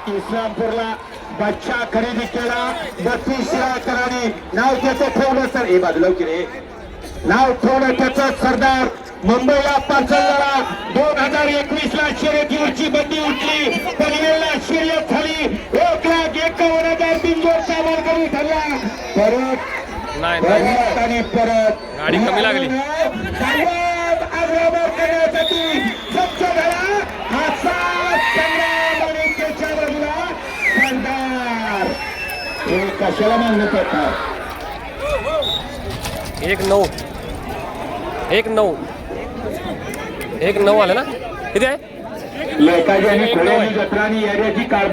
इस्लामपूरला बच्चा खरेदी केला 32 शिराळकरांनी नाव त्याचं ठेवलं सर हे बाजूला की रे नाव ठेवलं त्याचं सरदार मुंबईला पार्सल झाला 2021 ला शर्यतीवरची बंदी उठली पनवेलला शर्यत झाली 1,51,000 बिनजोडचा मार्गणी ठरला परत आणि परत गाडी कमी लागली आग्रह करण्यासाठी सज्ज झाला असा संग्राम आणि त्याच्या बाजूला सरदार हे कशाला मान्यता येतात 1-9 आलं ना किती आहे लेकाजी आणि खोड्याची जत्रा आणि याची कारभार